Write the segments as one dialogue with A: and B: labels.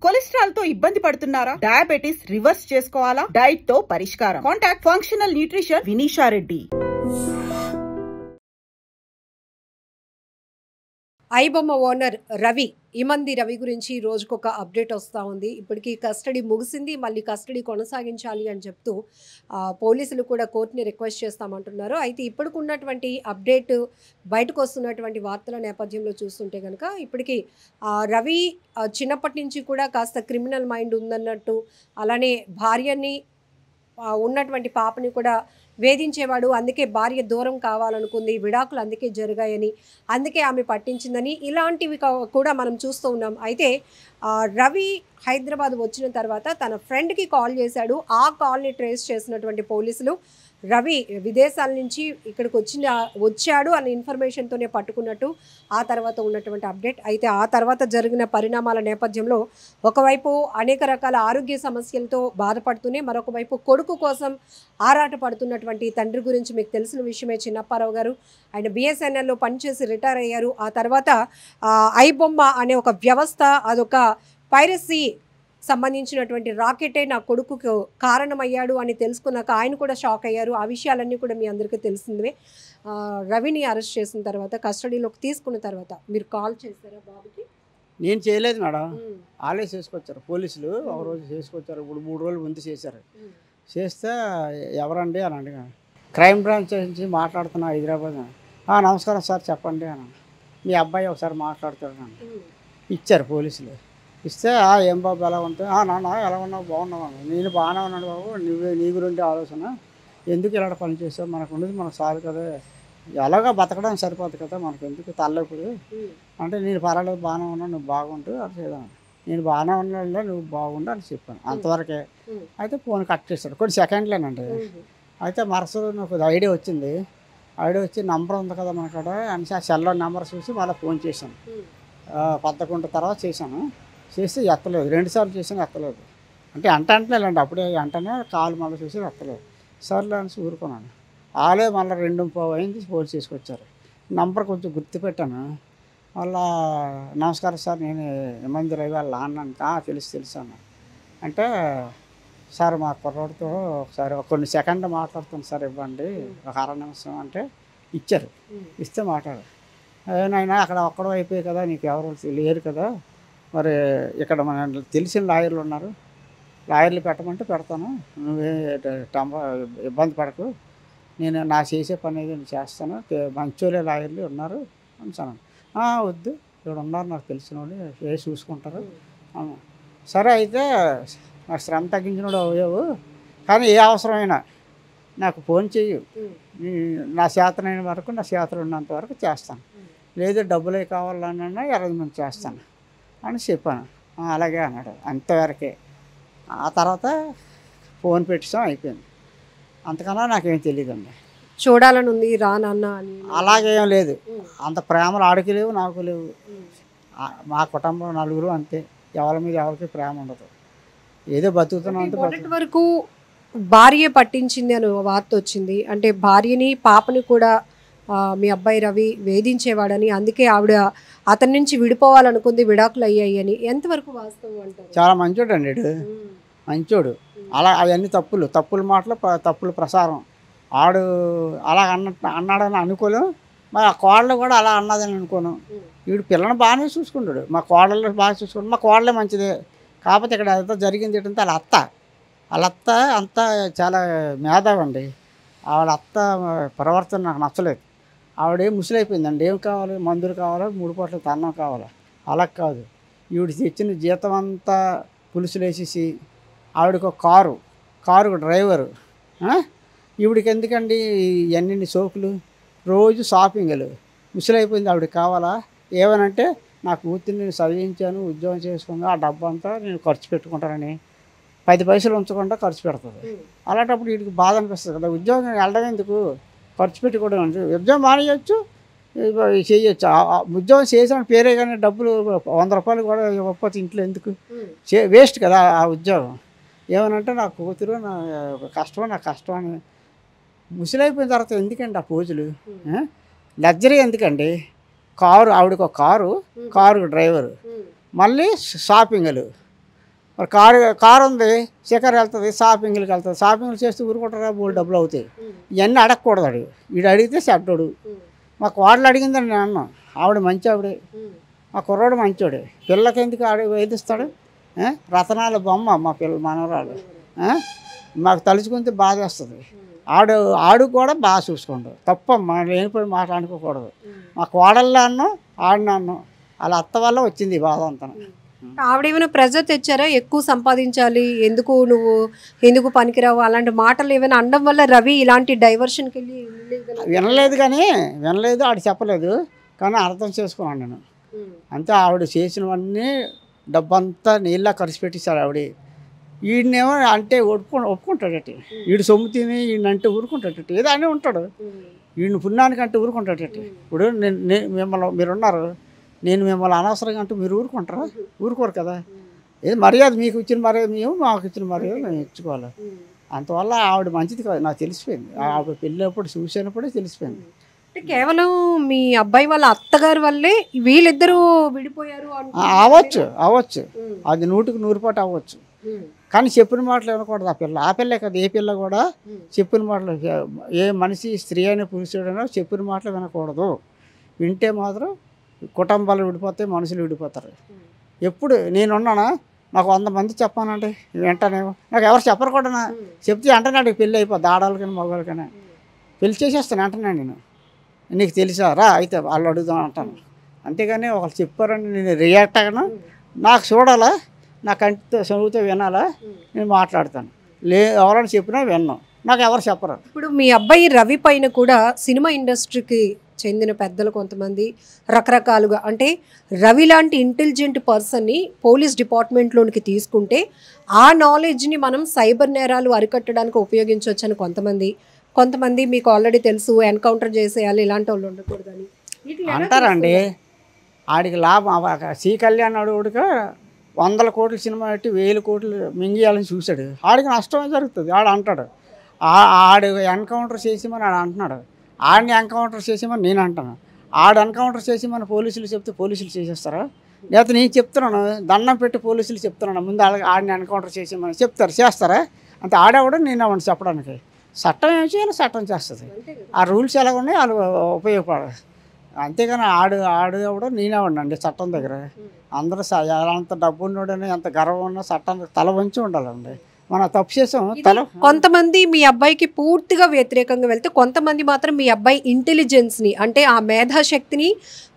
A: Cholesterol తో ఇబ్బంది పడుతున్నారా? డయాబెటిస్ రివర్స్ చేసుకోవాలా? డైట్ తో పరిష్కారం. Contact functional nutrition Vinisha Reddy.
B: IBomma owner Ravi Imandi Ravi గురించి రోజుకొక అప్డేట్ వస్తూ ఉంది. ఇప్పటికీ కస్టడీ ముగిసింది, మళ్ళీ కస్టడీ కొనసాగించాలి అని చెప్తూ పోలీసులు కూడా కోర్టుని రిక్వెస్ట్ చేస్తామంటున్నారు. అయితే ఇప్పటికున్నటువంటి అప్డేట్ బయటకు వస్తున్నటువంటి వార్తల నేపథ్యంలో చూస్తుంటే కనుక ఇప్పటికీ రవి చిన్నప్పటి నుంచి కూడా కాస్త క్రిమినల్ మైండ్ ఉందన్నట్టు, అలానే భార్యని ఉన్నటువంటి పాపని కూడా వేధించేవాడు, అందుకే భార్య దూరం కావాలనుకుంది, విడాకులు అందుకే జరిగాయని, అందుకే ఆమె పట్టించిందని, ఇలాంటివి కూడా మనం చూస్తూ ఉన్నాం. అయితే రవి హైదరాబాద్ వచ్చిన తర్వాత తన ఫ్రెండ్కి కాల్ చేశాడు. ఆ కాల్ని ట్రేస్ చేసినటువంటి పోలీసులు రవి విదేశాల నుంచి ఇక్కడికి వచ్చాడు అనే ఇన్ఫర్మేషన్తోనే పట్టుకున్నట్టు ఆ తర్వాత ఉన్నటువంటి అప్డేట్. అయితే ఆ తర్వాత జరిగిన పరిణామాల నేపథ్యంలో ఒకవైపు అనేక రకాల ఆరోగ్య సమస్యలతో బాధపడుతూనే, మరొక వైపు కొడుకు కోసం ఆరాట పడుతున్నటువంటి తండ్రి గురించి మీకు తెలిసిన విషయమే. చిన్నప్పారావు గారు ఆయన బిఎస్ఎన్ఎల్లో పనిచేసి రిటైర్ అయ్యారు. ఆ తర్వాత ఐబొమ్మ అనే ఒక వ్యవస్థ, అదొక పైరసీ సంబంధించినటువంటి రాకెటే నా కొడుకుకు కారణమయ్యాడు అని తెలుసుకున్నాక ఆయన కూడా షాక్ అయ్యారు. ఆ విషయాలన్నీ కూడా మీ అందరికీ తెలిసిందే. రవిని అరెస్ట్ చేసిన తర్వాత, కస్టడీలోకి తీసుకున్న తర్వాత మీరు కాల్ చేశారా బాబుకి?
C: నేను చేయలేదు మేడం, వాళ్ళే చేసుకొచ్చారు పోలీసులు. ఒక రోజు చేసుకొచ్చారు, ఇప్పుడు 3 రోజులు ముందు చేశారు. చేస్తే ఎవరండి అని అడిగాను. క్రైమ్ బ్రాంచ్ నుంచి మాట్లాడుతున్నా హైదరాబాద్. నమస్కారం సార్ చెప్పండి అని. మీ అబ్బాయి ఒకసారి మాట్లాడుతాడు ఇచ్చారు పోలీసులు. ఇస్తే ఏం బాబు ఎలా ఉంటాయి? నాన్న ఎలా ఉన్నావు? బాగున్నావు. నేను బాగానే ఉన్నాను బాబు, నీ గురించి ఆలోచన ఎందుకు ఇలాంటి పని చేసావు? మనకు ఉండేది మనకు చాలు కదా, ఎలాగో బతకడం సరిపోదు కదా, మనకు ఎందుకు తల్లప్పుడు అంటే, నేను పర్వాలేదు బాగానే ఉన్నాను, నువ్వు బాగుంటు అది చేద్దాం. నేను బాగానే ఉన్నాను, నువ్వు బాగుండు అని చెప్పాను, అంతవరకే. అయితే ఫోన్ కట్ చేస్తాడు, కొన్ని సెకండ్లేనండి. అయితే మరుసటి నాకు ఐడియా వచ్చింది. ఐడియా వచ్చి నంబర్ ఉంది కదా మనకాడ అని ఆ సెల్లో నెంబర్ చూసి మళ్ళీ ఫోన్ చేశాను. 11 తర్వాత చేశాను. చేస్తే ఎత్తలేదు, 2 సార్లు చేసాను, ఎత్తలేదు. అంటే అంటలేండి, అప్పుడే అంటనే కాలు మళ్ళీ చూసి ఎత్తలేదు. సర్లే అని ఊరుకున్నాను. వాళ్ళే మళ్ళీ 2:15 అయింది ఫోన్ చేసుకొచ్చారు. నంబర్ కొంచెం గుర్తుపెట్టాను. మళ్ళా నమస్కారం సార్, నేను ఇమంది రవి వాళ్ళ నాన్న. తెలుసు అన్న. అంటే సార్ మా కుర్రోడితో ఒకసారి కొన్ని సెకండ్ మాట్లాడుతాను సార్, ఇవ్వండి ఒక 1/2 నిమిషం అంటే ఇచ్చారు. ఇస్తే మాట్లాడు. నాయన అక్కడ ఒక్కడో అయిపోయాయి కదా, నీకు ఎవరు లేరు కదా, మరి ఇక్కడ మన తెలిసిన లాయర్లు ఉన్నారు, లాయర్లు పెట్టమంటే పెడతాను, నువ్వే ఇబ్బంది పడకు, నేను నా చేసే పని ఏదో నేను చేస్తాను, మంచోళ్ళే లాయర్లు ఉన్నారు అని. వద్దు, ఇక్కడ ఉన్నారు నాకు తెలిసిన వాళ్ళు, చూసుకుంటారు. సరే అయితే నాకు శ్రమ తగ్గించినోడు అయ్యావు, కానీ ఏ అవసరమైనా నాకు ఫోన్ చెయ్యి, నా చేతనైన వరకు, నా చేతలు ఉన్నంత వరకు చేస్తాను, లేదు డబ్బులే కావాలన్నా అరేంజ్మెంట్ చేస్తాను అని చెప్పాను. అలాగే అన్నాడు, అంతవరకే. ఆ తర్వాత ఫోన్ పెట్టాం, అయిపోయింది. అంతకన్నా నాకేం తెలియదండి.
B: చూడాలని ఉంది రా నాన్న అని
C: అలాగేం లేదు, అంత ప్రేమలు ఆడికి లేవు, నాకు లేవు. మా కుటుంబం నలుగురు అంతే, ఎవరి మీద ఎవరికి ప్రేమ ఉండదు, ఏదో బతుకుతున్నాం అంతే.
B: మొదటి వరకు భార్య పట్టించింది అని వార్త వచ్చింది. అంటే భార్యని పాపని కూడా మీ అబ్బాయి రవి వేధించేవాడని, అందుకే ఆవిడ అతని నుంచి విడిపోవాలనుకుంది, విడాకులు అయ్యాయి అని. ఎంతవరకు వాస్తవం అంటారు?
C: చాలా మంచోడు అండి, మంచోడు. అలా అవన్నీ తప్పులు మాటలు, తప్పులు ప్రసారం. ఆడు అలా అన్నాడని అనుకోలేం, మరి ఆ కోడలు కూడా అలా అన్నదని అనుకోను. వీడు పిల్లని బాగానే చూసుకుంటాడు, మా కోడలు బాగా చూసుకుంటాడు, మా కోడలే మంచిదే. కాకపోతే ఇక్కడ అంతా జరిగింది ఏంటంటే వాళ్ళ అత్త అంతా చాలా మేధావండి. ఆవిడ అత్త ప్రవర్తన నాకు నచ్చలేదు. ఆవిడేం ముసలైపోయిందండి, ఏం కావాలి, మందులు కావాలా, 3 పూటలకు అన్నం కావాలా, అలా కాదు. ఈవిడ తెచ్చిన జీతం అంతా పులుసులు వేసేసి, ఆవిడకి ఒక కారు డ్రైవరు. ఈవిడికి ఎందుకండి ఇవన్నీ సోకులు, రోజు షాపింగ్లు. ముసలైపోయింది, ఆవిడకి కావాలా? ఏమనంటే నా కూతుర్ని నేను చదివించాను, ఉద్యోగం చేసుకున్నా, ఆ డబ్బు అంతా నేను ఖర్చు పెట్టుకుంటానని 10 పైసలు ఉంచకుండా ఖర్చు పెడుతుంది. అలాంటప్పుడు వీడికి బాధ అనిపిస్తుంది కదా, ఉద్యోగం వెళ్ళడం ఎందుకు, ఖర్చు పెట్టుకోవడం అంటే. ఉద్యోగం మానేయచ్చు, చేయొచ్చు. ఉద్యోగం చేసిన పేరే కానీ డబ్బులు 100 రూపాయలు కూడా ఇవ్వకపోతే ఇంట్లో ఎందుకు, వేస్ట్ కదా ఆ ఉద్యోగం. ఏమనంటే నా కూతురు నా కష్టం అని. ముసలైపోయిన తర్వాత ఎందుకండి ఆ పోజులు, లగ్జరీ ఎందుకండి? ఆవిడకు ఒక కారు డ్రైవరు, మళ్ళీ షాపింగ్లు, మరి కారు ఉంది, షికారు వెళ్తుంది, షాపింగ్కి వెళ్తుంది, షాపింగ్లు చేస్తే ఊరుకుంటారా, బోల్ డబ్బులు అవుతాయి. ఇవన్నీ అడగకూడదు. వీడు అడిగితే చెడ్డోడు. మా కోడలు అడిగిందని నేను అన్నాను, ఆవిడ మంచి ఆవిడే, మా కుర్రాడు మంచోడే. పిల్లకి ఎందుకు వేధిస్తాడు? రతనాల బొమ్మ మా మనవరాలు. మాకు తలుచుకుంటే బాధ వేస్తుంది. ఆడు కూడా బాగా చూసుకోండు. తప్పమ్మా, లేనిపోయి మాట అనుకోకూడదు. మా కోడల్లో అన్నాం, ఆడిన అన్నాం. వాళ్ళ అత్త వల్ల వచ్చింది ఈ బాధ అంతా.
B: ఆవిడేమైనా ప్రెజర్ తెచ్చారా, ఎక్కువ సంపాదించాలి, ఎందుకు పనికిరావు, అలాంటి మాటలు ఏమైనా అనడం వల్ల రవి ఇలాంటి డైవర్షన్కి వెళ్ళి
C: వినలేదు, ఆడు చెప్పలేదు. కానీ అర్థం చేసుకున్నాను నేను. అంతే, ఆవిడ చేసినవన్నీ డబ్బంతా నీళ్ళ ఖర్చు పెట్టిస్తారు ఆవిడ. వీడినేమో అంటే ఒప్పుకుంటాడట. వీడు సొమ్ము తిని వీడినంటే ఊరుకుంటాడట. ఏదో అని ఉంటాడు. వీడిని పుణ్యానికి అంటే ఊరుకుంటాడట. ఇప్పుడు మిమ్మల్ని మీరున్నారు, నేను మిమ్మల్ని అనవసరంగా అంటే మీరు ఊరుకుంటారా? ఊరుకోరు కదా. ఏది మర్యాద మీకు ఇచ్చిన మర్యాద మేము, మాకు ఇచ్చిన మర్యాద మేము ఇచ్చుకోవాలి. అంతవల్ల ఆవిడ మంచిది కాదు నాకు తెలిసిపోయింది. ఆవిడ పెళ్ళినప్పుడు చూసినప్పుడే తెలిసిపోయింది.
B: అంటే కేవలం మీ అబ్బాయి వాళ్ళ అత్తగారి వల్లే వీళ్ళిద్దరూ విడిపోయారు
C: అవ్వచ్చు. అది 100కి 100% అవ్వచ్చు. కానీ చెప్పిన మాటలు వినకూడదు. ఆ పిల్లే కదా, ఏ పిల్ల కూడా చెప్పిన మాటలు, ఏ మనిషి స్త్రీ అయినా పురుషుడైనా చెప్పిన మాటలు వినకూడదు. వింటే మాత్రం కుటుంబాలు విడిపోతాయి, మనుషులు విడిపోతారు. ఎప్పుడు నేనున్నానా, నాకు 100 మంది చెప్పానంటే వెంటనేమో నాకు ఎవరు చెప్పరు కూడా. చెప్తే వెంటనే పెళ్ళి అయిపోద్ది. ఆడవాళ్ళకైనా మగవాళ్ళకైనా పెళ్లి చేసేస్తాను వెంటనే. నేను నీకు తెలుసా రా అయితే వాళ్ళు అడుగుదాం అంటాను. అంతేగాని ఒకళ్ళు చెప్పారని నేను రియాక్ట్ అయ్యాను. నాకు చూడాలా, నా కంటితో చదువుతో వినాలా, నేను మాట్లాడతాను. ఎవరైనా చెప్పినా విన్నాం, నాకు ఎవరు చెప్పరు.
B: ఇప్పుడు మీ అబ్బాయి రవి పైన కూడా సినిమా ఇండస్ట్రీకి చెందిన పెద్దలు కొంతమంది రకరకాలుగా, అంటే రవి లాంటి ఇంటెలిజెంట్ పర్సన్ని పోలీస్ డిపార్ట్మెంట్లోనికి తీసుకుంటే ఆ నాలెడ్జ్ని మనం సైబర్ నేరాలు అరికట్టడానికి ఉపయోగించవచ్చని కొంతమంది మీకు ఆల్రెడీ తెలుసు, ఎన్కౌంటర్ చేసేయాలి, ఇలాంటి వాళ్ళు ఉండకూడదని
C: అంటారండి. ఆడికి లాభం. సి కళ్యాణ్ అడుగుడిగా 100 కోట్ల సినిమా పెట్టి 1000 కోట్లు మింగియాలని చూశాడు. ఆడికి నష్టమే జరుగుతుంది. ఆడు అంటాడు, ఆడు ఎన్కౌంటర్ చేసేమని ఆడు అంటున్నాడు. ఆడిని ఎన్కౌంటర్ చేసేమని నేను అంటాను. ఆడు ఎన్కౌంటర్ చేసేమని పోలీసులు చెప్తే పోలీసులు చేసేస్తారా? లేకపోతే నేను చెప్తున్నాను, దండం పెట్టి పోలీసులు చెప్తున్నాను, ముందు ఆడిని ఎన్కౌంటర్ చేసేమని చేస్తారా? అంతే. ఆడేవాడు నేను అవ్వండి చెప్పడానికి. చట్టం ఏం చేయాలి, చట్టం చేస్తుంది. ఆ రూల్స్ ఎలా ఉన్నాయి వాళ్ళు ఉపయోగపడదు. అంతేగాని ఆడేవాడు నేనేవాడినండి చట్టం దగ్గర. అందరూ ఎంత డబ్బు ఉన్నాడని, ఎంత గర్వం ఉన్నా చట్టానికి తల వంచి ఉండాలండి. మనం తప్పు చేసాం తల.
B: కొంతమంది మీ అబ్బాయికి పూర్తిగా వ్యతిరేకంగా వెళ్తే, కొంతమంది మాత్రం మీ అబ్బాయి ఇంటెలిజెన్స్ని, అంటే ఆ మేధాశక్తిని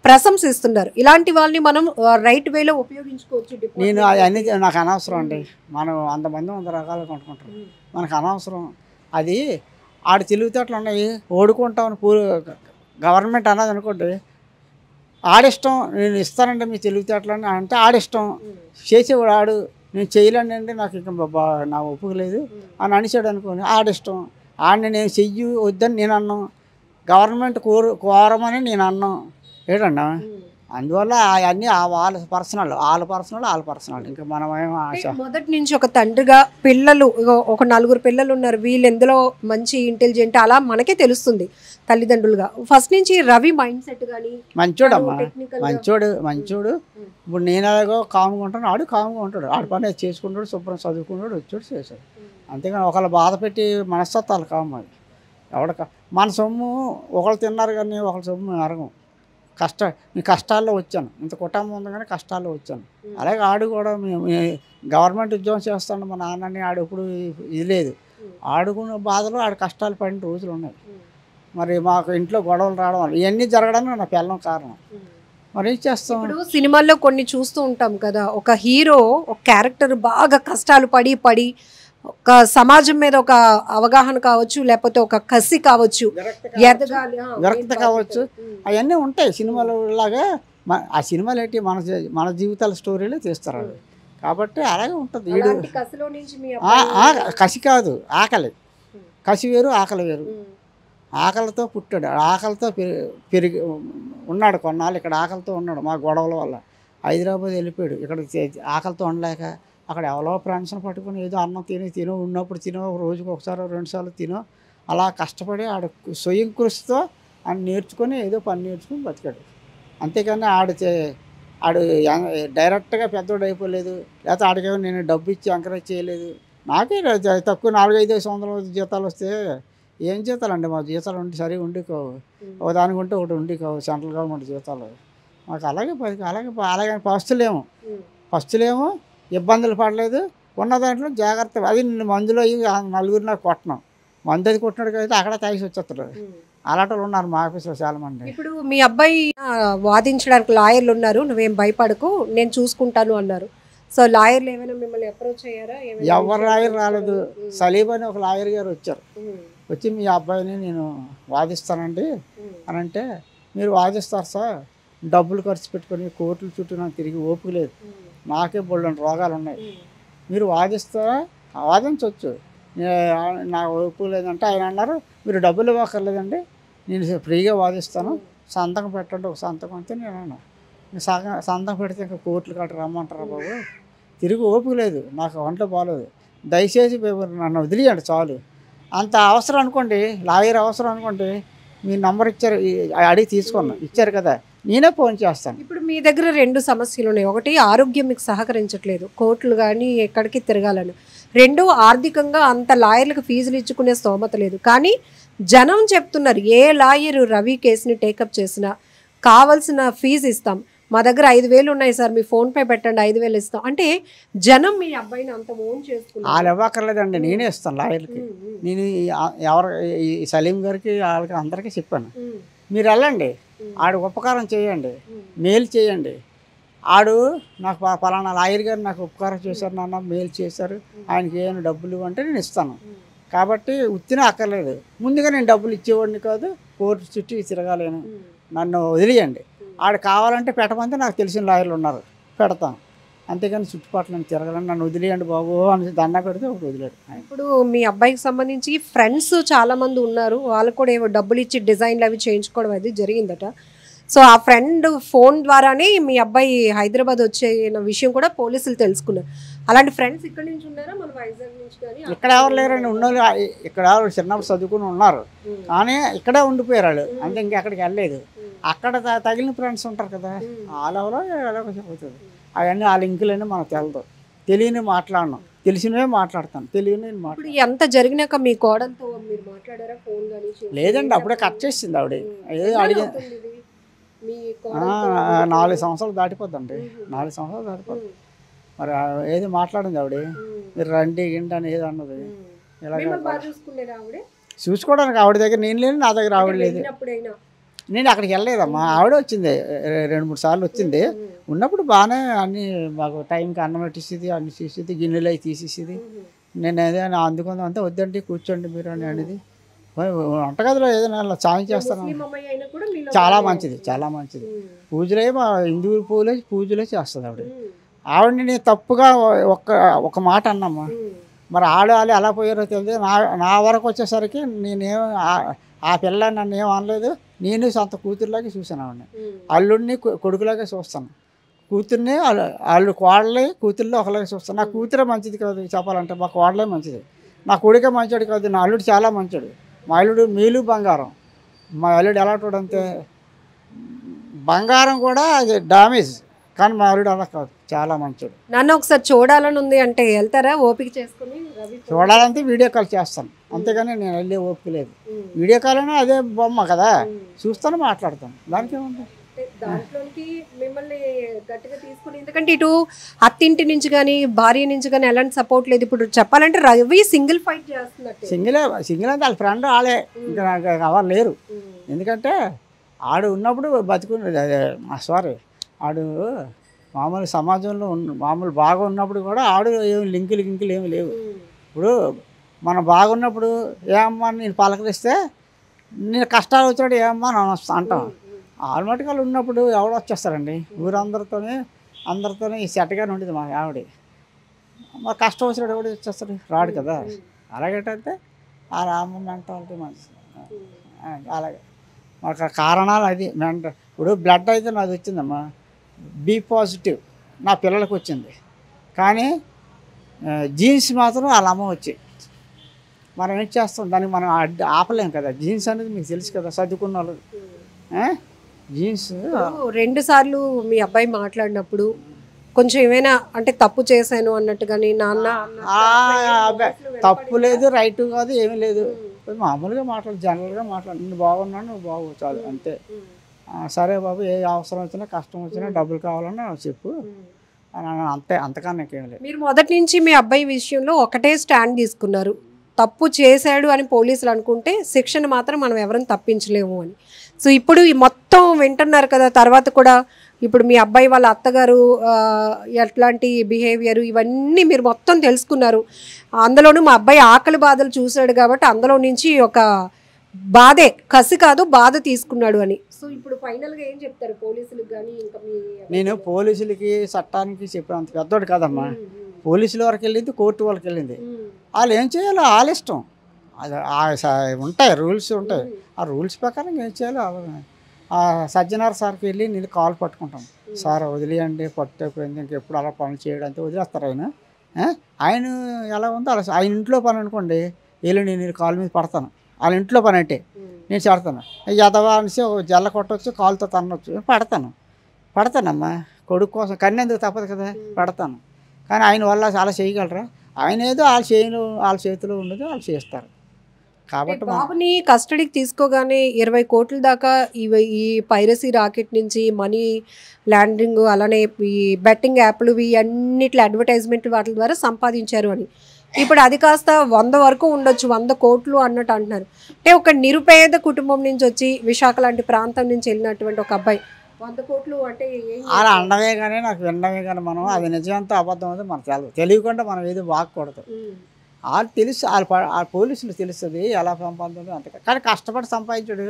B: ప్రశంసిస్తున్నారు. ఇలాంటి వాళ్ళని మనం రైట్ వేలో ఉపయోగించుకోవచ్చు.
C: నేను అవన్నీ నాకు అనవసరం అండి. మనం 100 మంది 100 రకాలుగా కొట్టుకుంటాం, మనకు అనవసరం. అది ఆడు తెలివితేటలు ఉన్నాయి, ఓడుకుంటామని గవర్నమెంట్ అన్నది అనుకోండి, ఆడిష్టం. నేను ఇస్తానంటే మీ తెలివితేటలని అంటే ఆడిష్టం. చేసేవాడు ఆడు, నేను చేయలేనండి, నాకు ఇంకా నా ఒప్పుకోలేదు అని అనిచాడు అనుకోని ఆడిష్టం. ఆడిని నేను చెయ్యి వద్దని నేను అన్నాం, గవర్నమెంట్ కోరమని నేను అన్నాం. ఏంటన్నా, అందువల్ల అవన్నీ వాళ్ళ పర్సనల్. ఇంకా మనమేమో
B: మొదటి నుంచి ఒక తండ్రిగా పిల్లలు, ఒక 4 పిల్లలు ఉన్నారు, వీళ్ళు ఎందులో మంచి ఇంటెలిజెంట్ అలా మనకే తెలుస్తుంది తల్లిదండ్రులుగా. ఫస్ట్ నుంచి రవి మైండ్ సెట్ కానీ
C: మంచోడమ్మా, మంచోడు. ఇప్పుడు నేను అలాగో కామ్గా ఉంటాను, ఆడు కామ్గా ఉంటాడు. ఆడు పని చేసుకుంటాడు, శుభ్రం చదువుకున్నాడు, వచ్చాడు, చేశాడు. అంతేగాని ఒకళ్ళు బాధ పెట్టి మనస్తత్వాలు కాము. అది మన సొమ్ము ఒకళ్ళు తిన్నారు కానీ ఒకళ్ళ సొమ్ము అరగం. కష్టాల్లో వచ్చాను, ఇంత కుటుంబం ఉంది కానీ కష్టాల్లో వచ్చాను. అలాగే ఆడు కూడా గవర్నమెంట్ ఉద్యోగం చేస్తాడు మా నాన్నని. ఆడు ఎప్పుడు ఇది లేదు. ఆడుకున్న బాధలో ఆడు కష్టాలు పడిన రోజులు ఉన్నాయి. మరి మాకు ఇంట్లో గొడవలు రావడం వల్ల ఇవన్నీ జరగడానికి నా పిల్లం కారణం. మరి ఏం చేస్తాం?
B: ఇప్పుడు సినిమాల్లో కొన్ని చూస్తూ ఉంటాం కదా, ఒక హీరో, ఒక క్యారెక్టర్ బాగా కష్టాలు పడి ఒక సమాజం మీద ఒక అవగాహన కావచ్చు, లేకపోతే ఒక కసి కావచ్చు, ఎదగాలి,
C: విరక్తి కావచ్చు, అవన్నీ ఉంటాయి సినిమాలో లాగా. ఆ సినిమాలు ఏంటి, మన జీవితాల స్టోరీలే తీస్తారు కాబట్టి అలాగే ఉంటుంది. కసి కాదు, ఆకలి. కసి వేరు, ఆకలి వేరు. ఆకలితో పుట్టాడు, ఆకలితో పెరిగి ఉన్నాడు. కొన్నాళ్ళు ఇక్కడ ఆకలితో ఉన్నాడు. మా గొడవల వల్ల హైదరాబాద్ వెళ్ళిపోయాడు. ఇక్కడ ఆకలితో ఉండలేక అక్కడ ఎవరో ఫ్రెండ్స్ని పట్టుకుని ఏదో అన్నం తినో, ఉన్నప్పుడు రోజుకు 1-2 సార్లు తినో, అలా కష్టపడి ఆడు స్వయం కృషితో అని నేర్చుకొని ఏదో పని నేర్చుకుని బతికాడు. అంతేకాని ఆడు డైరెక్ట్గా పెద్దోడు అయిపోలేదు, లేకపోతే ఆడికేమో నేను డబ్బు ఇచ్చి ఎంకరేజ్ చేయలేదు. నాకే తక్కువ 4-5 వందల జీతాలు వస్తే ఏం జీతాలండి, మా జీతాలు ఉండి సరిగా ఉండికోవు, దానికి ఉంటే ఒకటి ఉండికోవు సెంట్రల్ గవర్నమెంట్ జీతాలు. మాకు అలాగే ఫస్టులేమో ఇబ్బందులు పడలేదు, ఉన్న దాంట్లో జాగ్రత్త. అది నేను మందులో నలుగురు నాకు కొట్టను, మందు అది కొట్టినట్టుగా అయితే అక్కడ తాగిసి వచ్చేస్తాడు. అలాంటి ఉన్నారు మా ఆఫీస్లో చాలామంది.
B: ఇప్పుడు మీ అబ్బాయి వాదించడానికి లాయర్లు ఉన్నారు, నువ్వేం భయపడకు నేను చూసుకుంటాను అన్నారు. సో లాయర్లు ఏమైనా మిమ్మల్ని అప్రోచ్ అయ్యారా?
C: ఎవరు లాయర్ రాలేదు. సలీం అని ఒక లాయర్ గారు వచ్చారు, వచ్చి మీ అబ్బాయిని నేను వాదిస్తానండి అని అంటే, మీరు వాదిస్తారు సార్, డబ్బులు ఖర్చు పెట్టుకొని కోర్టుల చుట్టూ నాకు తిరిగి ఓపిక లేదు, నాకే బోల్డెన్ రోగాలు ఉన్నాయి, మీరు వాదిస్తారా? వాదించవచ్చు, నాకు ఓపిక లేదంటే ఆయన అన్నారు, మీరు డబ్బులు ఇవ్వక్కర్లేదండి, నేను ఫ్రీగా వాదిస్తాను, సంతకం పెట్టండి. ఒక సంతకం అంతే. నేను అన్నా, సంతకం పెడితే ఇంకా కోర్టులు కట్ట రమ్మంటారా బాబు, తిరిగి ఓపిక లేదు, నాకు ఒంట్లో బాగలేదు, దయచేసి నన్ను వదిలేయండి చాలు. అంత అవసరం అనుకోండి, లాయర్ అవసరం అనుకోండి, మీ నంబర్ ఇచ్చారు, అడిగి తీసుకున్నా, ఇచ్చారు కదా, నేనే ఫోన్ చేస్తాను.
B: ఇప్పుడు మీ దగ్గర 2 సమస్యలు ఉన్నాయి. ఒకటి ఆరోగ్యం మీకు సహకరించట్లేదు, కోర్టులు కానీ ఎక్కడికి తిరగాలని. 2 ఆర్థికంగా అంత లాయర్లకు ఫీజులు ఇచ్చుకునే స్తోమత లేదు. కానీ జనం చెప్తున్నారు, ఏ లాయరు రవి కేసుని టేకప్ చేసినా కావాల్సిన ఫీజు ఇస్తాం, మా దగ్గర 5,000 ఉన్నాయి సార్, మీ ఫోన్పే పెట్టండి 5,000 ఇస్తాం అంటే జనం మీ అబ్బాయిని అంత ఓన్ చేసుకున్నారు.
C: వాళ్ళు ఇవ్వక్కర్లేదండి, నేనే ఇస్తాను లాయర్కి. నేను ఎవరు ఈ సలీం గారికి వాళ్ళకి అందరికీ చెప్పాను, మీరు వెళ్ళండి, ఆడు ఉపకారం చేయండి, మేలు చేయండి. ఆడు నాకు పలానా లాయర్ గారు నాకు ఉపకారం చేశారు నాన్న, మేలు చేశారు, ఆయనకి ఏమైనా డబ్బులు అంటే నేను ఇస్తాను. కాబట్టి ఉత్తినే అక్కర్లేదు, ముందుగా నేను డబ్బులు ఇచ్చేవాడిని కాదు, కోర్టు చుట్టూ తిరగాలేను, నన్ను వదిలేయండి. ఆడు కావాలంటే పెట్టమంటే నాకు తెలిసిన లాయర్లు ఉన్నారు, పెడతాను, అంతేగాని చుట్టుపక్కల నేను తిరగలను, నన్ను వదిలేయండి బాబు అని దండ పెడితే ఒకటి వదిలేడు.
B: ఇప్పుడు మీ అబ్బాయికి సంబంధించి ఫ్రెండ్స్ చాలామంది ఉన్నారు, వాళ్ళకు కూడా ఏవో డబ్బులు ఇచ్చి డిజైన్లు అవి చేయించుకోవడం అది జరిగిందట. సో ఆ ఫ్రెండ్ ఫోన్ ద్వారానే మీ అబ్బాయి హైదరాబాద్ వచ్చే విషయం కూడా పోలీసులు తెలుసుకున్నారు. అలాంటి ఫ్రెండ్స్ ఇక్కడ నుంచి ఉన్నారా, మన వైజాగ్ నుంచి? కానీ
C: ఇక్కడ ఎవరు లేరండి, ఉన్నోళ్ళు ఇక్కడ చిన్నప్పుడు చదువుకుని ఉన్నారు, కానీ ఇక్కడే ఉండిపోయారు వాళ్ళు, అంతే ఇంకెక్కడికి వెళ్ళలేదు. అక్కడ తగిలిన ఫ్రెండ్స్ ఉంటారు కదా, వాళ్ళెవరో ఎలాగో చెబుతుంది, అవన్నీ ఆ లింకులన్నీ మనకు తెలదు, తెలియని మాట్లాడను, తెలిసినవే మాట్లాడతాను, తెలియని
B: ఇప్పుడు ఎంత జరిగినాక మీ కోడలతో మీరు మాట్లాడారా ఫోన్ కానీ?
C: లేదండి, అప్పుడే కట్ చేసింది ఆవిడ. ఏదో అడిగి 4 సంవత్సరాలు దాటిపోద్దండి, 4 సంవత్సరాలు దాటిపోద్ది. మరి ఏది మాట్లాడింది ఆవిడ, మీరు రండి గిండి అని ఏది అన్నది. ఇలాగ చూసుకోవడానికి ఆవిడ దగ్గర నేను లేని, నా దగ్గర ఆవిడ లేదు, నేను అక్కడికి వెళ్ళలేదమ్మా. ఆవిడ వచ్చింది 2-3 సార్లు వచ్చింది, ఉన్నప్పుడు బాగానే అన్నీ మాకు టైంకి అన్నం పెట్టిస్తుంది, అన్ని చేసేది, గిన్నెలు అవి తీసేసేది. నేను ఏదైనా అందుకుందాం అంతా వద్దండి కూర్చోండి మీరు అని అనేది. వంటగదిలో ఏదైనా సాయం చేస్తాను, చాలా మంచిది, చాలా మంచిది. పూజలే మా హిందూ పూజలే చేస్తుంది ఆవిడ. ఆవిడని నేను తప్పుగా ఒక మాట అన్నమ్మా, మరి ఆడాలి ఎలా పోయారో తెలియదు. నా వరకు వచ్చేసరికి నేనేం ఆ పిల్ల నన్ను ఏం అనలేదు, నేను సొంత కూతురులాగే చూసాను ఆవిడని. అల్లుడిని కొడుకులాగే చూస్తాను, కూతుర్ని వాళ్ళు కోడలే కూతుర్లో ఒకలాగే చూస్తాను. నా కూతురే మంచిది కాదు చెప్పాలంటే, మా కోడలే మంచిది, నా కొడుకే మంచోడు కాదు, నా అల్లుడు చాలా మంచోడు. మా అల్లుడు మేలు బంగారం, మా అల్లుడు ఎలాంటి అంతే బంగారం కూడా అది డామేజ్, కానీ మా అల్లుడు అలా కాదు, చాలా మంచోడు.
B: నన్ను ఒకసారి చూడాలని ఉంది అంటే వెళ్తారా ఓపిక చేసుకుని?
C: చూడాలంటే వీడియో కాల్ చేస్తాను, అంతేగాని నేను వెళ్ళే ఓపిక లేదు. వీడియో కాల్ అయినా అదే బొమ్మ కదా, చూస్తాను, మాట్లాడతాను, దానికి ఏముంది.
B: దాంట్లోకి మిమ్మల్ని గట్టిగా తీసుకుని, ఎందుకంటే ఇటు అత్తింటి నుంచి కానీ భార్య నుంచి కానీ ఎలాంటి సపోర్ట్ లేదు. ఇప్పుడు చెప్పాలంటే రవి సింగిల్ ఫైట్ చేస్తున్నట్టు.
C: సింగిల్ అంటే వాళ్ళ ఫ్రెండ్ వాళ్ళే, ఇంకా నాకు ఎవరు లేరు. ఎందుకంటే ఆడు ఉన్నప్పుడు సారీ ఆడు మామూలు సమాజంలో మామూలు బాగా ఉన్నప్పుడు కూడా ఆడు ఏమి లింకులు ఏమి లేవు. ఇప్పుడు మనం బాగున్నప్పుడు ఏమమ్మా నేను పలకరిస్తే నేను కష్టాలు వచ్చాడు ఏమమ్మా అని అంటాం. ఆల్మటికాలు ఉన్నప్పుడు ఎవడు వచ్చేస్తారండి, అందరితోనే ఈ సెట్గానే ఉండేది మా ఆవిడ. మరి కష్టం వచ్చినప్పుడు ఎవడు వచ్చేస్తాడు, రాడు కదా. అలాగేటంటే ఆ రామ మెంటాలిటీ మంచిది. అలాగే మాకు కారణాలు అది ఇప్పుడు బ్లడ్ అయితే నాది వచ్చిందమ్మా, బి పాజిటివ్ నా పిల్లలకు వచ్చింది, కానీ జీన్స్ మాత్రం వాళ్ళ అమ్మ వచ్చాయి. మనం ఏం చేస్తాం, దానికి మనం ఆపలేం కదా. జీన్స్ అనేది మీకు తెలుసు కదా, చదువుకున్న వాళ్ళు జీన్స్
B: 2 సార్లు మీ అబ్బాయి మాట్లాడినప్పుడు కొంచెం ఏమైనా అంటే తప్పు చేశాను అన్నట్టు కానీ నాన్న
C: తప్పు లేదు, రైట్ కాదు, ఏమీ లేదు. మామూలుగా మాట్లాడు, జనరల్గా మాట్లాడు. నేను బాగున్నాను, నువ్వు బాగు, చాలు అంతే. సరే బాబు, ఏ అవసరం వచ్చినా కష్టం వచ్చినా డబ్బులు కావాలన్నా చెప్పు అని అంతే, అంతకన్నా నాకేం లేదు.
B: మీరు మొదటి నుంచి మీ అబ్బాయి విషయంలో ఒకటే స్టాండ్ తీసుకున్నారు, తప్పు చేశాడు అని పోలీసులు అనుకుంటే శిక్షను మాత్రం మనం ఎవరిని తప్పించలేము అని. సో ఇప్పుడు ఈ మొత్తం వింటున్నారు కదా, తర్వాత కూడా ఇప్పుడు మీ అబ్బాయి వాళ్ళ అత్తగారు ఎట్లాంటి బిహేవియర్ ఇవన్నీ మీరు మొత్తం తెలుసుకున్నారు. అందులోనూ మా అబ్బాయి ఆకలి బాధలు చూశాడు కాబట్టి అందులో నుంచి ఒక బాధే, కసి కాదు బాధ తీసుకున్నాడు అని. సో ఇప్పుడు ఫైనల్గా ఏం చెప్తారు పోలీసులకు కానీ ఇంకా మీ?
C: నేను పోలీసులకి చట్టానికి చెప్పినంత పెద్దోడు కాదమ్మా. పోలీసుల వరకు వెళ్ళింది, కోర్టు వరకు వెళ్ళింది. వాళ్ళు ఏం చేయాలో వాళ్ళ ఇష్టం. అది ఉంటాయి, రూల్స్ ఉంటాయి. ఆ రూల్స్ ప్రకారం ఏం చేయాలో ఆ సజ్జనార్ సార్కి వెళ్ళి నేను కాల్ పట్టుకుంటాం. సార్ వదిలేయండి, పట్టుకుపోయింది, ఇంకెప్పుడు అలా పనులు చేయడం అంతే వదిలేస్తారు. ఆయన ఎలా ఉందో అలా. ఆయన ఇంట్లో పని అనుకోండి, వెళ్ళి నేను కాల్ మీద పడతాను. వాళ్ళ ఇంట్లో పని అంటే నేను చేడతాను. యదవా అనేసి జల్ల కొట్టవచ్చు, కాలుతో తన్నవచ్చు, పడతానమ్మా. కొడుకు కోసం కన్నెందుకు తప్పదు కదా, పడతాను. కానీ ఆయన వల్ల చాలా చేయగలరా? ఆయన ఏదో వాళ్ళ చేతిలో ఉండదు, వాళ్ళు చేస్తారు. కాబట్టి
B: బాబుని కస్టడీకి తీసుకోగానే 20 కోట్ల దాకా ఈ పైరసీ రాకెట్ నుంచి మనీ ల్యాండింగ్, అలానే ఈ బెట్టింగ్ యాప్లు అన్నిటి అడ్వర్టైజ్మెంట్ వాటి ద్వారా సంపాదించారు అని. ఇప్పుడు అది కాస్త 100 వరకు ఉండొచ్చు, 100 కోట్లు అన్నట్టు అంటున్నారు. అంటే ఒక నిరుపేద కుటుంబం నుంచి వచ్చి విశాఖ లాంటి ప్రాంతం నుంచి వెళ్ళినటువంటి ఒక అబ్బాయి 100 కోట్లు అంటే
C: అలా అండమే కానీ నాకు విన్నమే కానీ మనం అది నిజంతో అబద్ధం అయితే మనకు తెలియకుండా మనం ఏది వాక్కూడదు. వాళ్ళు తెలుసు, ఆ పోలీసులు తెలుస్తుంది ఎలా సంపాదించదు అంత. కానీ కష్టపడి సంపాదించాడు,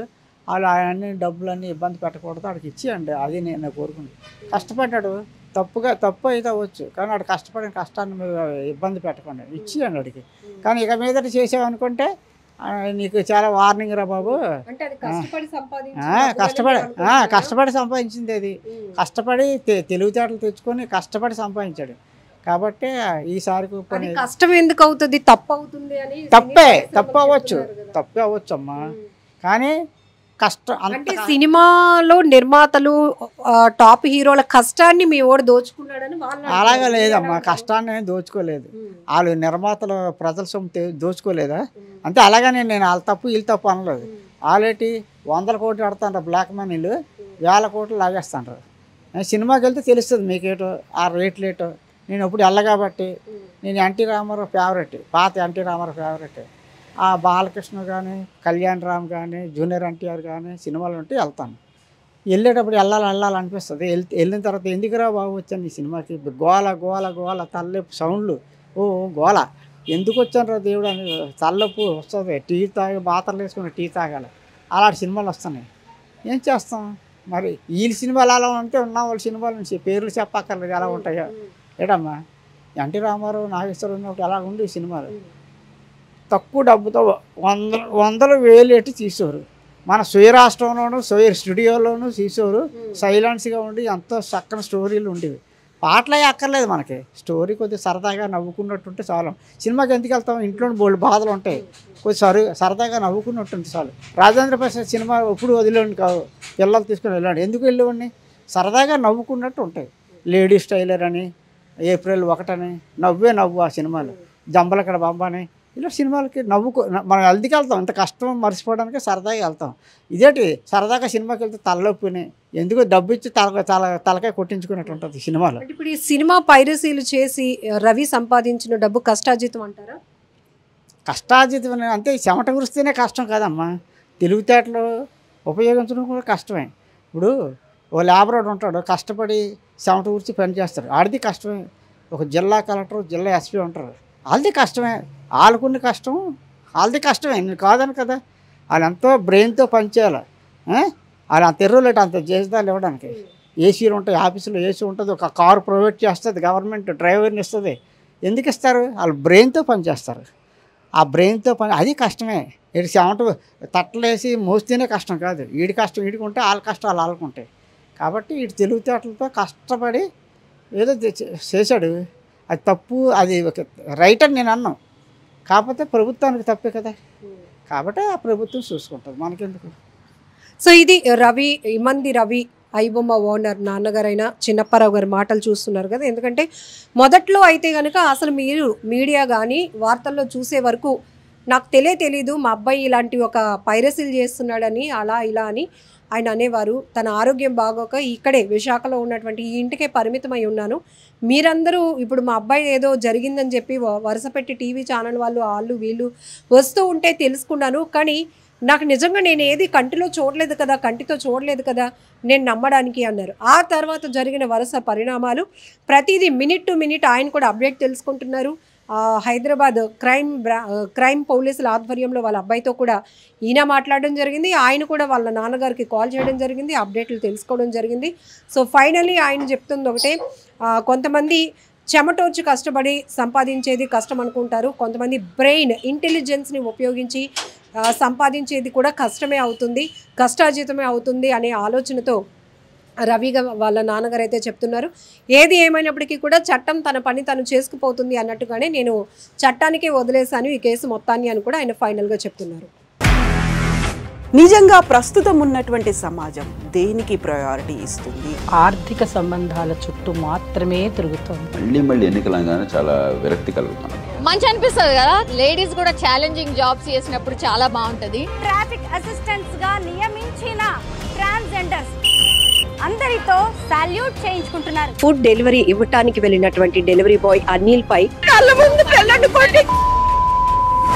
C: వాళ్ళు అన్ని డబ్బులన్నీ ఇబ్బంది పెట్టకూడదు, వాడికి ఇచ్చేయండి. అది నేను కోరుకుంది. కష్టపడ్డాడు, తప్పు అయితే అవ్వచ్చు, కానీ వాడు కష్టపడిన కష్టాన్ని మీరు ఇబ్బంది పెట్టకుండా ఇచ్చేయండి వాడికి. కానీ ఇక మీదట చేసామనుకుంటే నీకు చాలా వార్నింగ్ రా బాబు. కష్టపడి సంపాదించింది అది. కష్టపడి తెలివితేటలు తెచ్చుకొని కష్టపడి సంపాదించాడు. కాబట్టి ఈసారికి
B: కష్టం ఎందుకు అవుతుంది, తప్పు అవుతుంది అని.
C: తప్పు అవ్వచ్చు అమ్మా, కానీ కష్టం
B: అంటే సినిమాలో నిర్మాతలు టాప్ హీరోల కష్టాన్ని మీ ఓడి దోచుకున్నాడని వాళ్ళు.
C: అలాగే లేదమ్మా, కష్టాన్ని దోచుకోలేదు. వాళ్ళు నిర్మాతలు ప్రజల సొమ్ము దోచుకోలేదా అంతే. అలాగనే నేను వాళ్ళ తప్పు వీళ్ళు తప్పు అనలేదు. వాళ్ళేటి 100 కోట్లు ఆడుతాండ్రు బ్లాక్ మనీలు, 1000 కోట్లు లాగేస్తాండ్రు. సినిమాకి వెళ్తే తెలుస్తుంది మీకేటో ఆ రేట్లేటో. నేను ఇప్పుడు కాబట్టి నేను ఎన్టీ రామారావు ఫేవరెట్, పాత ఎన్టీ రామారావు ఫేవరెట్. ఆ బాలకృష్ణ కానీ, కళ్యాణ్ రామ్ కానీ, జూనియర్ ఎన్టీఆర్ కానీ సినిమాలు ఉంటే వెళ్తాను. వెళ్ళేటప్పుడు వెళ్ళాలనిపిస్తుంది. వెళ్ళిన తర్వాత ఎందుకురా బాబు వచ్చాను ఈ సినిమాకి, గోల తల్లెప్పు సౌండ్లు, గోల ఎందుకు వచ్చాను రా దేవుడు అని తల్లెప్పు వస్తుంది. టీ తాగి మాత్రలు వేసుకుని టీ తాగాలి. అలాంటి సినిమాలు వస్తున్నాయి. ఏం చేస్తాం మరి. వీళ్ళ సినిమాలు అలా ఉంటే ఉన్న వాళ్ళ సినిమాల నుంచి పేర్లు చెప్పక్కర్లేదు ఎలా ఉంటాయో. ఏటమ్మా, ఎన్టీ రామారావు నాగేశ్వరరావు ఉన్నప్పుడు ఎలా ఉండి సినిమాలు తక్కువ డబ్బుతో వందలు వేలు ఎట్టి తీసేవారు. మన స్వయ రాష్ట్రంలోనూ స్వయ స్టూడియోలోనూ తీసేవారు. సైలెన్స్గా ఉండి ఎంతో చక్కని స్టోరీలు ఉండేవి. పాటలే అక్కర్లేదు మనకి, స్టోరీ కొద్దిగా సరదాగా నవ్వుకున్నట్టుంటే చాలు. సినిమాకి ఎందుకు వెళ్తాం, ఇంట్లో బోల్డ్ బాధలు ఉంటాయి, కొద్ది సరదాగా నవ్వుకున్నట్టుంటే చాలు. రాజేంద్ర ప్రసాద్ సినిమా ఎప్పుడు వదిలేండి కాదు, పిల్లలు తీసుకుని వెళ్ళండి. ఎందుకు వెళ్ళేవాడిని, సరదాగా నవ్వుకున్నట్టు ఉంటాయి. లేడీస్ టైలర్ అని, ఏప్రిల్ 1 అని నవ్వు ఆ సినిమాలు, జంబలకడ బాంబాని, ఇలా సినిమాలకి మనం ఎందుకు వెళ్తాం, ఇంత కష్టం మర్చిపోవడానికి సరదాగా వెళ్తాం. ఇదేంటి సరదాగా సినిమాకి వెళ్తే తలనొప్పిని ఎందుకు డబ్బు ఇచ్చి తలకాయ కొట్టించుకున్నట్టు ఉంటుంది సినిమాలు.
B: ఇప్పుడు ఈ సినిమా పైరసీలు చేసి రవి సంపాదించిన డబ్బు కష్టార్జితం అంటారా?
C: కష్టార్జితం అంటే చెమట కురిస్తేనే కష్టం కాదమ్మా, తెలివితేటలు ఉపయోగించడం కూడా కష్టమే. ఇప్పుడు ఓ లేబరోడు ఉంటాడు, కష్టపడి చెమట కురిచి పని చేస్తాడు, ఆడిది కష్టమే. ఒక జిల్లా కలెక్టర్, జిల్లా ఎస్పీ ఉంటారు, వాళ్ళది కష్టమే. వాళ్ళకున్న కష్టం వాళ్ళది కష్టమే, నేను కాదని కదా. వాళ్ళు ఎంతో బ్రెయిన్తో పనిచేయాలి. వాళ్ళు అంత ఎర్రోలేట అంత చేసేదాలు ఇవ్వడానికి. ఏసీలు ఉంటాయి, ఆఫీసులో ఏసీ ఉంటుంది, ఒక కారు ప్రొవైడ్ చేస్తుంది గవర్నమెంట్, డ్రైవర్ని ఇస్తుంది. ఎందుకు ఇస్తారు, వాళ్ళు బ్రెయిన్తో పనిచేస్తారు. ఆ బ్రెయిన్తో పని అది కష్టమే. ఇటు చెమట తట్టలేసి మోస్తేనే కష్టం కాదు, వీడి కష్టం వీడికి ఉంటే వాళ్ళ కష్టాలు వాళ్ళకు ఉంటాయి. కాబట్టి వీటి తెలివితేటలతో కష్టపడి ఏదో చేశాడు. అది తప్పు, అది రైట్ అని నేను అన్నాను. కాకపోతే ప్రభుత్వానికి తప్పే కదా, కాబట్టి ఆ ప్రభుత్వం చూసుకుంటుంది, మనకెందుకు.
B: సో ఇది ఇమంది రవి ఐబొమ్మ ఓనర్ నాన్నగారైన చిన్నప్పారావు గారి మాటలు చూస్తున్నారు కదా. ఎందుకంటే మొదట్లో అయితే కనుక అసలు మీరు మీడియా కానీ వార్తల్లో చూసే వరకు నాకు తెలీదు మా అబ్బాయి ఇలాంటి ఒక పైరసీలు చేస్తున్నాడని అలా ఇలా అని ఆయన అనేవారు. తన ఆరోగ్యం బాగోక ఇక్కడే విశాఖలో ఉన్నటువంటి ఈ ఇంటికే పరిమితమై ఉన్నాను, మీరందరూ ఇప్పుడు మా అబ్బాయి ఏదో జరిగిందని చెప్పి వరుస పెట్టి టీవీ ఛానల్ వాళ్ళు వీళ్ళు వస్తూ ఉంటే తెలుసుకున్నాను, కానీ నాకు నిజంగా నేను ఏది కంటితో చూడలేదు కదా నేను నమ్మడానికి అన్నారు. ఆ తర్వాత జరిగిన వరుస పరిణామాలు ప్రతిదీ మినిట్ టు మినిట్ ఆయన కూడా అప్డేట్ తెలుసుకుంటున్నారు. హైదరాబాద్ క్రైమ్ పోలీసుల ఆధ్వర్యంలో వాళ్ళ అబ్బాయితో కూడా ఈయన మాట్లాడడం జరిగింది, ఆయన కూడా వాళ్ళ నాన్నగారికి కాల్ చేయడం జరిగింది, అప్డేట్లు తెలుసుకోవడం జరిగింది. సో ఫైనల్లీ ఆయన చెప్తుంది ఒకటే, కొంతమంది చెమటోర్చి కష్టపడి సంపాదించేది కష్టం అనుకుంటారు, కొంతమంది బ్రెయిన్ ఇంటెలిజెన్స్ని ఉపయోగించి సంపాదించేది కూడా కష్టమే అవుతుంది, కష్టార్జితమే అవుతుంది అనే ఆలోచనతో రవిగా వాళ్ళ నాన్నగారు అయితే చెప్తున్నారు. ఏది ఏమైనప్పటికీ కూడా చట్టం తన పని తను చేసుకుపోతుంది అన్నట్టుగానే నేను చట్టానికే వదిలేశాను ఈ కేసు మొత్తాన్ని అని కూడా ఆయన ఫైనల్గా చెప్తున్నారు.
A: నిజంగా ప్రస్తుతం ఉన్నటువంటి సమాజం దేనికి ప్రయారిటీ ఇస్తుంది?
D: ఆర్థిక సంబంధాల చుట్టూ మాత్రమే తిరుగుతుంది.
E: మళ్ళీ ఎన్నికలంగానే చాలా విరక్తి కలుగుతుంది.
F: మంచి అనిపిస్తుంది కదా, లేడీస్ కూడా ఛాలెంజింగ్ జాబ్స్ చేసినప్పుడు చాలా బాగుంటది.
G: ట్రాఫిక్ అసిస్టెంట్స్ గా నియమించిన ట్రాన్స్జెండర్స్ అందరితో సాల్యూట్ చేయించుకుంటున్నారు.
B: ఫుడ్ డెలివరీ ఇవ్వటానికి వెళ్ళినటువంటి డెలివరీ బాయ్ అనిల్ పై కళ్ళ ముందు